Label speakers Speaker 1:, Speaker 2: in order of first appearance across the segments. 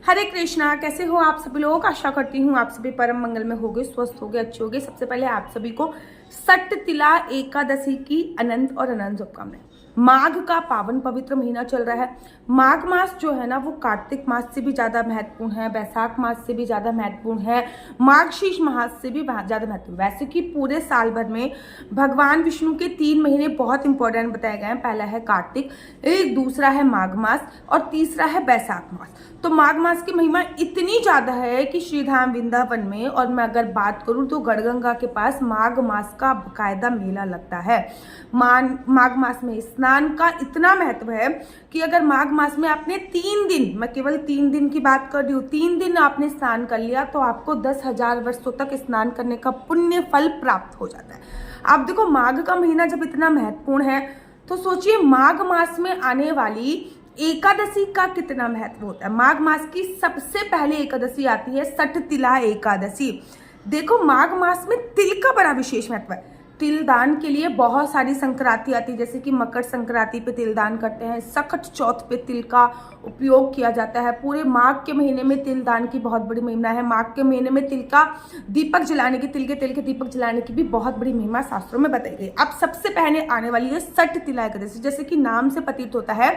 Speaker 1: हरे कृष्णा। कैसे हो आप सभी लोग? आशा करती हूँ आप सभी परम मंगल में होगे, स्वस्थ होगे, अच्छे होगे। सबसे पहले आप सभी को सट तिला एकादशी की अनंत और अनंत शुभकामनाएं। माघ का पावन पवित्र महीना चल रहा है। माघ मास जो है ना वो कार्तिक मास से भी ज्यादा महत्वपूर्ण है, वैशाख मास से भी ज्यादा महत्वपूर्ण है, मार्गशीर्ष मास से भी ज्यादा महत्वपूर्ण। वैसे कि पूरे साल भर में भगवान विष्णु के 3 महीने बहुत इंपॉर्टेंट बताए गए हैं। पहला है कार्तिक, एक दूसरा है माघ मास और तीसरा है वैशाख मास। तो माघ मास की महिमा इतनी ज्यादा है कि श्रीधाम वृंदावन में, और मैं अगर बात करूं तो गढ़गंगा के पास माघ मास का बकायदा मेला लगता है। माघ मास में स्नान का इतना महत्व है कि अगर माघ मास में आपने 3 दिन, मैं केवल 3 दिन की बात कर रही हूँ, 3 दिन आपने स्नान कर लिया तो आपको 10,000 वर्षों तक स्नान करने का पुण्य फल प्राप्त हो जाता है। आप देखो, माघ का महीना जब इतना महत्वपूर्ण है तो सोचिए माघ मास में आने वाली एकादशी का कितना महत्व होता है। माघ मास की सबसे पहले एकादशी आती है सठ तिला एकादशी। देखो, माघ मास में तिल का बड़ा विशेष महत्व है। तिल दान के लिए बहुत सारी संक्रांति आती है, जैसे कि मकर संक्रांति पे तिल दान करते हैं, सकट चौथ पे तिल का उपयोग किया जाता है। पूरे माघ के महीने में तिल दान की बहुत बड़ी महिमा है। माघ के महीने में तिल का दीपक जलाने की, तिल के दीपक जलाने की भी बहुत बड़ी महिमा शास्त्रों में बताई गई। अब सबसे पहले आने वाली है सठ तिला एकादशी। जैसे कि नाम से प्रतीत होता है,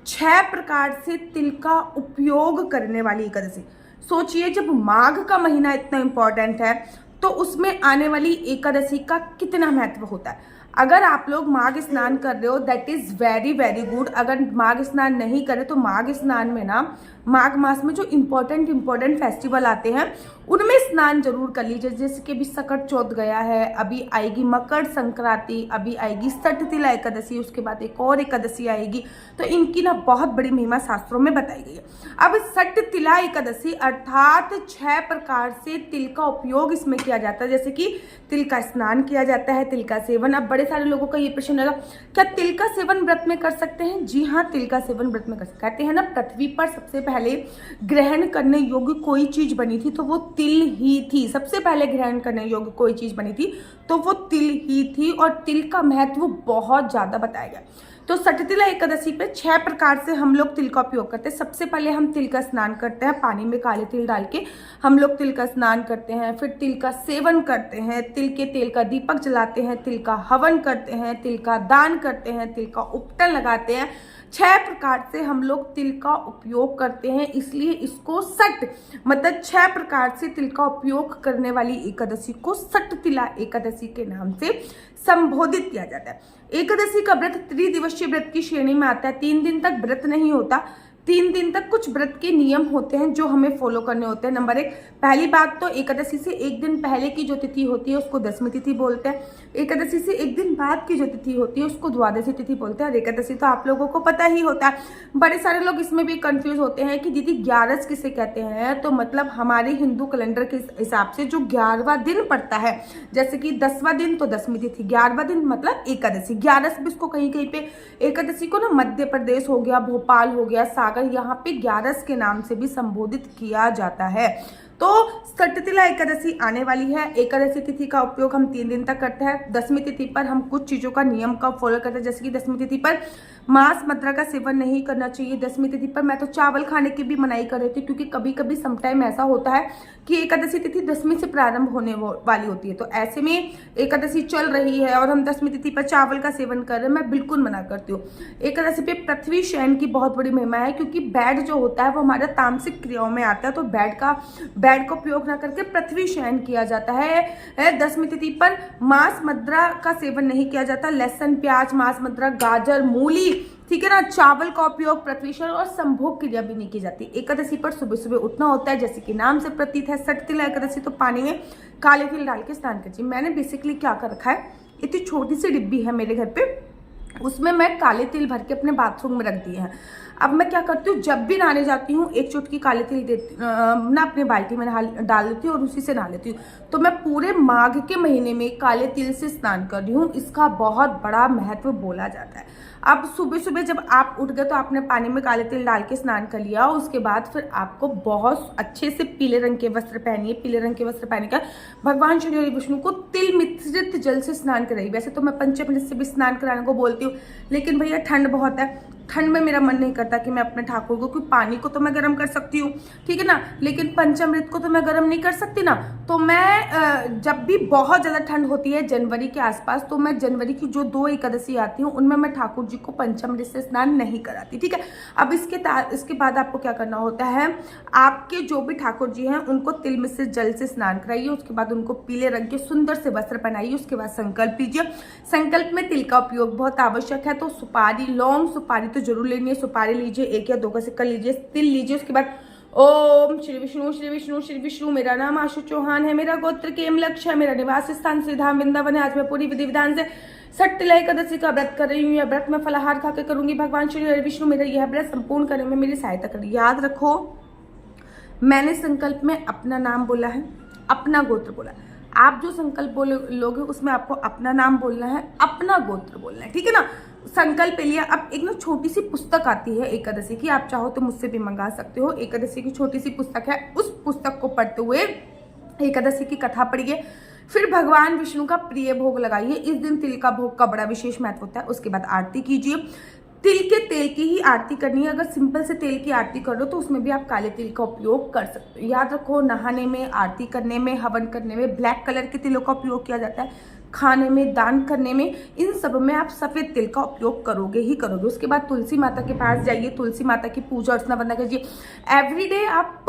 Speaker 1: 6 प्रकार से तिल का उपयोग करने वाली एकादशी। सोचिए, जब माघ का महीना इतना इंपॉर्टेंट है तो उसमें आने वाली एकादशी का कितना महत्व होता है। अगर आप लोग माघ स्नान कर रहे हो, that is very very good. अगर माघ स्नान नहीं करे तो माघ स्नान में ना, माघ मास में जो इम्पोर्टेंट फेस्टिवल आते हैं उनमें स्नान जरूर कर लीजिए। जैसे कि अभी सकट चौथ गया है, अभी आएगी मकर संक्रांति, अभी आएगी सठ तिला एकादशी, उसके बाद एक और एकादशी आएगी। तो इनकी ना बहुत बड़ी महिमा शास्त्रों में बताई गई है। अब सठ तिला एकादशी अर्थात 6 प्रकार से तिल का उपयोग इसमें किया जाता है। जैसे कि तिल का स्नान किया जाता है, तिल का सेवन। अब बड़े सारे लोगों का ये प्रश्न होगा, क्या तिल का सेवन व्रत में कर सकते हैं? जी हाँ, तिल का सेवन व्रत में कर सकते हैं। कहते हैं ना, पृथ्वी पर सबसे पहले ग्रहण करने योग्य कोई चीज बनी थी तो वो तिल ही थी। सबसे पहले ग्रहण करने योग्य कोई चीज बनी थी तो वो तिल ही थी, और तिल का महत्व बहुत ज्यादा बताया गया। तो सठ तिला एकादशी पे 6 प्रकार से हम लोग तिल का उपयोग करते हैं। सबसे पहले हम तिल का स्नान करते हैं, पानी में काले तिल डाल के हम लोग तिल का स्नान करते हैं। फिर तिल का सेवन करते हैं, तिल के तेल का दीपक जलाते हैं, तिल का हवन करते हैं, तिल का दान करते हैं, तिल का उपटन लगाते हैं। 6 प्रकार से हम लोग तिल का उपयोग करते हैं, इसलिए इसको सट मतलब 6 प्रकार से तिल का उपयोग करने वाली एकादशी को सट तिला एकादशी के नाम से संबोधित किया जाता है। एकादशी का व्रत त्रिदिवसीय व्रत की श्रेणी में आता है। 3 दिन तक व्रत नहीं होता, 3 दिन तक कुछ व्रत के नियम होते हैं जो हमें फॉलो करने होते हैं। नंबर 1, पहली बात तो एकादशी से 1 दिन पहले की जो तिथि होती है उसको दशमी तिथि बोलते हैं। एकादशी से 1 दिन बाद की जो तिथि होती है उसको द्वादशी तिथि बोलते हैं। और एकादशी तो आप लोगों को पता ही होता है। बड़े सारे लोग इसमें भी कंफ्यूज होते हैं कि दीदी 11 किसे कहते हैं। तो मतलब हमारे हिंदू कैलेंडर के हिसाब से जो 11वां दिन पड़ता है, जैसे कि 10वां दिन तो दशमी तिथि, 11वां दिन मतलब एकादशी। 11 भी इसको कहीं कहीं पे एकादशी को ना मध्य प्रदेश हो गया, भोपाल हो गया, यहाँ पे 11 के नाम से भी संबोधित किया जाता है। तो सठ तिला एकादशी आने वाली है। एकादशी तिथि का उपयोग हम 3 दिन तक करते हैं। दशमी तिथि पर हम कुछ चीजों का नियम का फॉलो करते हैं, जैसे कि दशमी तिथि पर मांस मदिरा का सेवन नहीं करना चाहिए। दशमी तिथि पर मैं तो चावल खाने की भी मनाही कर रही थी, क्योंकि कभी कभी समटाइम ऐसा होता है कि एकादशी तिथि दशमी से प्रारंभ होने वाली होती है। तो ऐसे में एकादशी चल रही है और हम दशमी तिथि पर चावल का सेवन कर रहे हैं, मैं बिल्कुल मना करती हूँ। एकादशी पे पृथ्वी शयन की बहुत बड़ी महिमा है, क्योंकि बेड जो होता है वो हमारे तामसिक क्रियाओं में आता है। तो बेड का उपयोग न करके पृथ्वी शयन किया जाता है। दशमी तिथि पर मांस मदिरा का सेवन नहीं किया जाता। लहसुन, प्याज, मांस मदिरा, गाजर, मूली, ठीक है ना, चावल का उपयोग पृथ्वी शयन और संभोग क्रिया भी नहीं की जाती। एकादशी पर सुबह सुबह उठना होता है, जैसे कि नाम से प्रतीत है सठ तिला एकादशी। तो पानी में काले तिल डाल के स्नान कीजिए। मैंने बेसिकली क्या कर रखा है, इतनी छोटी सी डिब्बी है मेरे घर पे, उसमें मैं काले तिल भर के अपने बाथरूम में रख दिए हैं। अब मैं क्या करती हूँ, जब भी नहाने जाती हूँ 1 चुटकी काले तिल ना अपने बाल्टी में डाल देती हूँ और उसी से नहा लेती हूँ। तो मैं पूरे माघ के महीने में काले तिल से स्नान कर रही हूँ। इसका बहुत बड़ा महत्व बोला जाता है। अब सुबह सुबह जब आप उठ गए तो आपने पानी में काले तिल डाल के स्नान कर लिया, उसके बाद फिर आपको बहुत अच्छे से पीले रंग के वस्त्र पहनिए। पीले रंग के वस्त्र पहन कर भगवान श्री हरि विष्णु को तिल मिश्रित जल से स्नान कराइए। वैसे तो मैं पंचामृत से भी स्नान कराने को बोलती हूँ, लेकिन भैया ठंड बहुत है, ठंड में मेरा मन नहीं करता कि मैं अपने ठाकुर को, क्योंकि पानी को तो मैं गर्म कर सकती हूँ, ठीक है ना, लेकिन पंचामृत को तो मैं गर्म नहीं कर सकती ना। तो मैं जब भी बहुत ज़्यादा ठंड होती है जनवरी के आसपास, तो मैं जनवरी की जो 2 एकादशी आती हूँ उनमें मैं ठाकुर जी को पंचामृत से स्नान नहीं कराती, ठीक है। अब इसके बाद आपको क्या करना होता है, आपके जो भी ठाकुर जी हैं उनको तिल मिश्रित जल से स्नान कराइए। उसके बाद उनको पीले रंग के सुंदर से वस्त्र पहनाइए। उसके बाद संकल्प लीजिए। संकल्प में तिल का उपयोग बहुत आवश्यक है, तो सुपारी, लौंग सुपारी तो जरूर लेनी है। सुपारी लीजिए, 1 या 2 का सिक्का लीजिए, तिल लीजिए। उसके बाद ओम श्री विष्णु श्री विष्णु श्री विष्णु। मेरा नाम आशु चौहान है, मेरा गोत्र केमलक्ष है, मेरा निवास स्थान श्रीधाम वृंदावन है। आज मैं पूरी विधि विधान से छठ तिला एकादशी का व्रत कर रही हूँ। यह व्रत मैं फलाहार खा के करूंगी। भगवान श्री हरि विष्णु मेरा यह व्रत संपूर्ण करने में मेरी सहायता करें। याद रखो, मैंने संकल्प में अपना नाम बोला है, अपना गोत्र बोला है। आप जो संकल्प लोगे उसमें आपको अपना नाम बोलना है, अपना गोत्र बोलना है, ठीक है ना। संकल्प लिया। अब एक ना छोटी सी पुस्तक आती है एकादशी की, आप चाहो तो मुझसे भी मंगा सकते हो। एकादशी की छोटी सी पुस्तक है, उस पुस्तक को पढ़ते हुए एकादशी की कथा पढ़िए। फिर भगवान विष्णु का प्रिय भोग लगाइए। इस दिन तिल का भोग का बड़ा विशेष महत्व होता है। उसके बाद आरती कीजिए। तिल के तेल की ही आरती करनी है। अगर सिंपल से तेल की आरती कर लो तो उसमें भी आप काले तिल का उपयोग कर सकते हो। याद रखो, नहाने में, आरती करने में, हवन करने में ब्लैक कलर के तिलों का उपयोग किया जाता है। खाने में, दान करने में, इन सब में आप सफ़ेद तिल का उपयोग करोगे ही करोगे। उसके बाद तुलसी माता के पास जाइए, तुलसी माता की पूजा अर्चना वंदना कीजिए। एवरीडे आप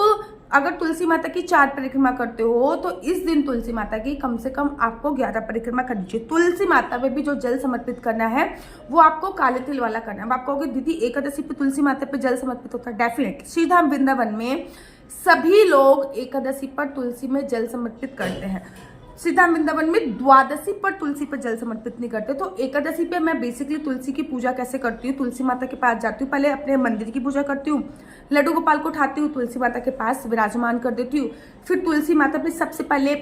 Speaker 1: अगर तुलसी माता की 4 परिक्रमा करते हो तो इस दिन तुलसी माता की कम से कम आपको 11 परिक्रमा करनी चाहिए। तुलसी माता में भी जो जल समर्पित करना है वो आपको काले तिल वाला करना है। अब आप कहोगे दीदी एकादशी पे तुलसी माता पे जल समर्पित होता है। डेफिनेटली श्रीधाम वृंदावन में सभी लोग एकादशी पर तुलसी में जल समर्पित करते हैं। श्रीधाम वृंदावन में द्वादशी पर तुलसी पर जल समर्पित नहीं करते। तो एकादशी पे मैं बेसिकली तुलसी की पूजा कैसे करती हूँ, तुलसी माता के पास जाती हूँ, पहले अपने मंदिर की पूजा करती हूँ, लड्डू गोपाल को उठाती हूँ, तुलसी माता के पास विराजमान कर देती हूँ। फिर तुलसी माता पे सबसे पहले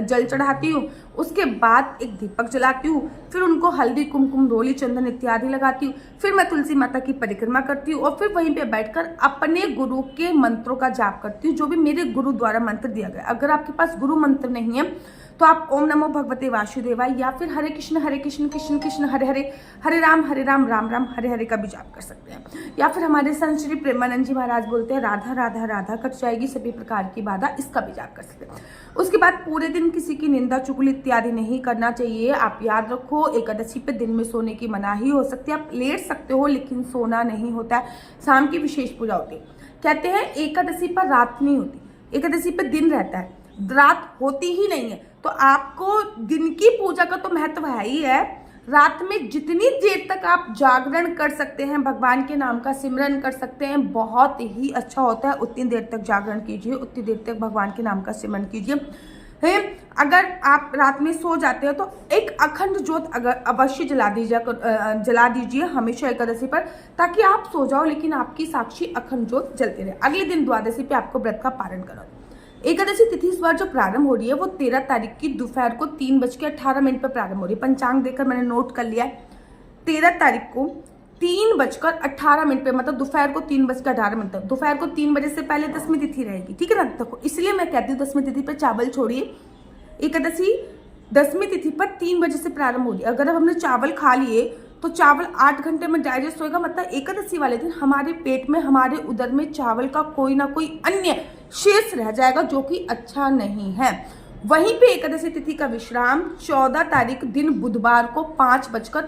Speaker 1: जल चढ़ाती हूँ। उसके बाद एक दीपक जलाती हूँ। फिर उनको हल्दी, कुमकुम, रोली, चंदन इत्यादि लगाती हूँ। फिर मैं तुलसी माता की परिक्रमा करती हूँ और फिर वहीं पे बैठकर अपने गुरु के मंत्रों का जाप करती हूँ, जो भी मेरे गुरु द्वारा मंत्र दिया गया। अगर आपके पास गुरु मंत्र नहीं है तो आप ओम नमो भगवते वासुदेवाय या फिर हरे कृष्ण कृष्ण कृष्ण हरे हरे, हरे राम राम राम हरे हरे का भी जाप कर सकते हैं। या फिर हमारे संत श्री प्रेमानंद जी महाराज बोलते हैं राधा राधा राधा कट जाएगी सभी प्रकार की बाधा, इसका भी जाप कर सकते हैं। उसके बाद पूरे दिन किसी की निंदा चुगली इत्यादि नहीं करना चाहिए। आप याद रखो, एकादशी पे दिन में सोने की मनाही हो सकती है। आप लेट सकते हो लेकिन सोना नहीं होता है। शाम की विशेष पूजा होती है। कहते हैं एकादशी पर रात नहीं होती, एकादशी पे दिन रहता है, रात होती ही नहीं है। तो आपको दिन की पूजा का तो महत्व है ही है। रात में जितनी देर तक आप जागरण कर सकते हैं, भगवान के नाम का सिमरन कर सकते हैं, बहुत ही अच्छा होता है। उतनी देर तक जागरण कीजिए, उतनी देर तक भगवान के नाम का सिमरन कीजिए। अगर आप रात में सो जाते हो तो एक अखंड ज्योत अगर अवश्य जला दीजिए हमेशा एकादशी पर, ताकि आप सो जाओ लेकिन आपकी साक्षी अखंड ज्योत जलती रहे। अगले दिन द्वादशी पे आपको व्रत का पारण करो। एकादशी तिथि इस बार जो प्रारंभ हो रही है वो 13 तारीख की दोपहर को 3:18 पर प्रारंभ हो रही है। पंचांग देखकर मैंने नोट कर लिया है। 13 तारीख को 3:18 पे, मतलब दोपहर को 3:18 तक। दोपहर को 3 बजे से पहले 10वीं तिथि रहेगी, ठीक है ना। तो इसलिए मैं कहती हूँ 10वीं तिथि पर चावल छोड़िए। एकादशी 10वीं तिथि पर 3 बजे से प्रारंभ हो रही है। अगर हमने चावल खा लिए तो चावल 8 घंटे में डाइजेस्ट होएगा। मतलब एकादशी वाले दिन हमारे पेट में, हमारे उदर में चावल का कोई ना कोई अन्य शेष रह जाएगा, जो कि अच्छा नहीं है। वहीं पे एकादशी तिथि का विश्राम 14 तारीख दिन बुधवार को 5:53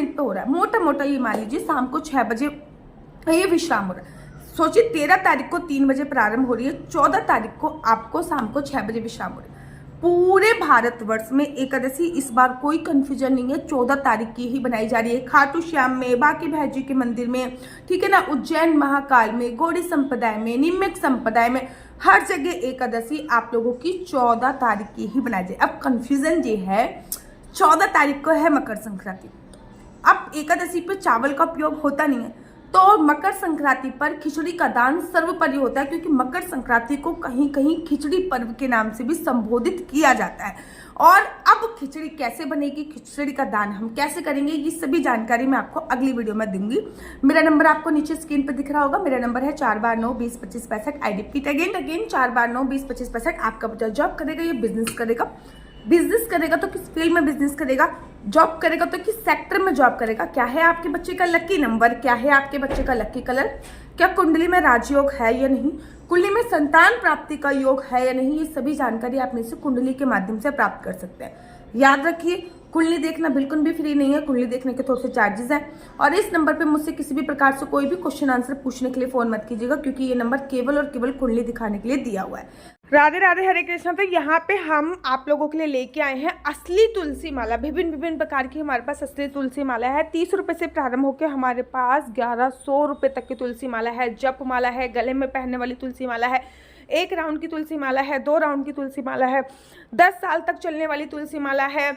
Speaker 1: पे हो रहा है। मोटा मोटा ये मान लीजिए शाम को 6 बजे ये विश्राम हो रहा है। सोचिए 13 तारीख को 3 बजे प्रारंभ हो रही है, 14 तारीख को आपको शाम को 6 बजे विश्राम हो रही है। पूरे भारतवर्ष में एकादशी इस बार कोई कंफ्यूजन नहीं है, 14 तारीख की ही बनाई जा रही है। खाटू श्याम में, बाकी भैजी के मंदिर में, ठीक है ना, उज्जैन महाकाल में, गौड़ी संप्रदाय में, निम्नक संप्रदाय में, हर जगह एकादशी आप लोगों की 14 तारीख की ही बनाई जाए। अब कंफ्यूजन ये है, 14 तारीख को है मकर संक्रांति। अब एकादशी पे चावल का उपयोग होता नहीं है, तो मकर संक्रांति पर खिचड़ी का दान सर्वोपरि होता है, क्योंकि मकर संक्रांति को कहीं कहीं खिचड़ी पर्व के नाम से भी संबोधित किया जाता है। और अब खिचड़ी कैसे बनेगी, खिचड़ी का दान हम कैसे करेंगे, ये सभी जानकारी मैं आपको अगली वीडियो में दूंगी। मेरा नंबर आपको नीचे स्क्रीन पर दिख रहा होगा। मेरा नंबर है 4/9-20-25-65। I repeat again 4/9-20-25-65। आपका बच्चा जॉब करेगा या बिजनेस करेगा? बिजनेस करेगा तो किस फील्ड में बिजनेस करेगा, जॉब करेगा तो किस सेक्टर में जॉब करेगा, क्या है आपके बच्चे का लकी नंबर, क्या है आपके बच्चे का लकी कलर, क्या कुंडली में राजयोग है या नहीं, कुंडली में संतान प्राप्ति का योग है या नहीं, ये सभी जानकारी आप मेरे से कुंडली के माध्यम से प्राप्त कर सकते हैं। याद रखिए, कुंडली देखना बिल्कुल भी फ्री नहीं है, कुंडली देखने के थोड़े से चार्जेस हैं। और इस नंबर पे मुझसे किसी भी प्रकार से कोई भी क्वेश्चन आंसर पूछने के लिए फोन मत कीजिएगा, क्योंकि ये नंबर केवल और केवल कुंडली दिखाने के लिए दिया हुआ है। राधे राधे, हरे कृष्णा। तो यहाँ पे हम आप लोगों के लिए लेके आए हैं असली तुलसी माला। विभिन्न प्रकार की हमारे पास असली तुलसी माला है। 30 रुपए से प्रारंभ होकर हमारे पास 1100 रुपए तक की तुलसी माला है। जप माला है, गले में पहनने वाली तुलसी माला है, 1 राउंड की तुलसी माला है, 2 राउंड की तुलसी माला है, 10 साल तक चलने वाली तुलसी माला है,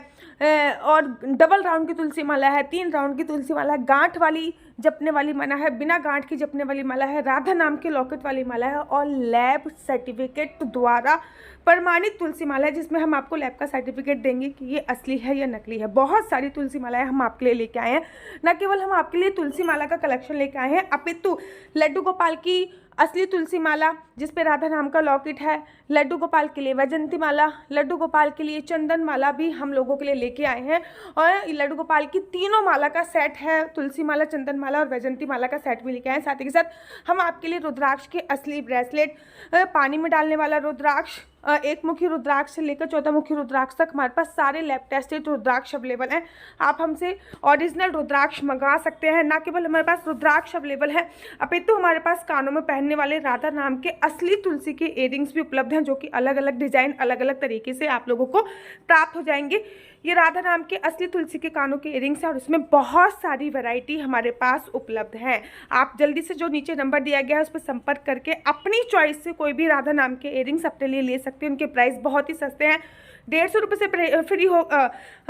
Speaker 1: और डबल राउंड की तुलसी माला है, 3 राउंड की तुलसी माला है, गांठ वाली जपने वाली माला है, बिना गांठ की जपने वाली माला है, राधा नाम के लॉकेट वाली माला है, और लैब सर्टिफिकेट द्वारा प्रमाणित तुलसी माला है, जिसमें हम आपको लैब का सर्टिफिकेट देंगे कि ये असली है या नकली है। बहुत सारी तुलसी मालाएं हम आपके लिए लेके आए हैं। न केवल हम आपके लिए तुलसी माला का कलेक्शन लेके आए हैं, अपितु लड्डू गोपाल की असली तुलसी माला जिसपे राधा नाम का लॉकेट है, लड्डू गोपाल के लिए वैजंती माला, लड्डू गोपाल के लिए चंदन माला भी हम लोगों के लिए लेके आए हैं। और लड्डू गोपाल की तीनों माला का सेट है, तुलसी माला, चंदन माला और वैजंती माला का सेट भी लेके आए हैं। साथ ही के साथ हम आपके लिए रुद्राक्ष के असली ब्रेसलेट, पानी में डालने वाला रुद्राक्ष, 1 मुखी रुद्राक्ष से लेकर 14 मुखी रुद्राक्ष तक हमारे पास सारे लैब टेस्टेड रुद्राक्ष अवेलेबल हैं। आप हमसे ओरिजिनल रुद्राक्ष मंगा सकते हैं। ना केवल हमारे पास रुद्राक्ष अवेलेबल है, अपितु हमारे पास कानों में पहनने वाले राधा नाम के असली तुलसी के इयररिंग्स भी उपलब्ध हैं, जो कि अलग अलग डिजाइन, अलग अलग तरीके से आप लोगों को प्राप्त हो जाएंगे। ये राधा नाम के असली तुलसी के कानों के इयररिंग्स हैं और इसमें बहुत सारी वैरायटी हमारे पास उपलब्ध है। आप जल्दी से जो नीचे नंबर दिया गया है उस पर संपर्क करके अपनी चॉइस से कोई भी राधा नाम के इयररिंग्स अपने लिए ले सकते हैं। उनके प्राइस बहुत ही सस्ते हैं। 150 रुपये से फ्री हो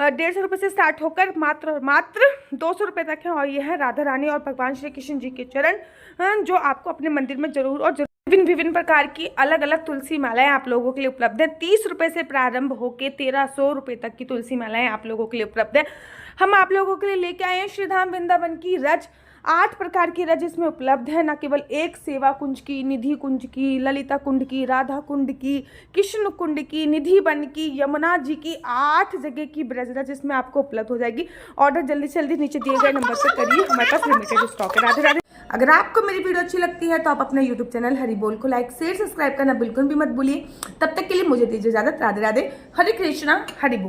Speaker 1: 150 रुपये से स्टार्ट होकर मात्र 200 रुपये तक है। और यह है राधा रानी और भगवान श्री कृष्ण जी के चरण, जो आपको अपने मंदिर में जरूर और विभिन्न प्रकार की अलग अलग तुलसी मालाएं आप लोगों के लिए उपलब्ध है। 30 रुपये से प्रारंभ होकर 1300 रुपये तक की तुलसी मालाएं आप लोगों के लिए उपलब्ध है। हम आप लोगों के लिए लेके आए हैं श्रीधाम वृंदावन की रज। 8 प्रकार की रज इसमें उपलब्ध है। न केवल एक सेवा कुंज की, निधि कुंज की, ललिता कुंड की, राधा कुंड की, कृष्ण कुंड की, निधि वन की, यमुना जी की, 8 जगह की ब्रज रज इसमें आपको उपलब्ध हो जाएगी। ऑर्डर जल्दी से जल्दी नीचे दिए गए नंबर पर करिए, हमारे पास लिमिटेड स्टॉक है। राधे राधे। अगर आपको मेरी वीडियो अच्छी लगती है तो आप अपने YouTube चैनल हरि बोल को लाइक, शेयर, सब्सक्राइब करना बिल्कुल भी मत भूलिए। तब तक के लिए मुझे दीजिए इजाजत। राधे राधे, हरे कृष्णा, हरि बोल।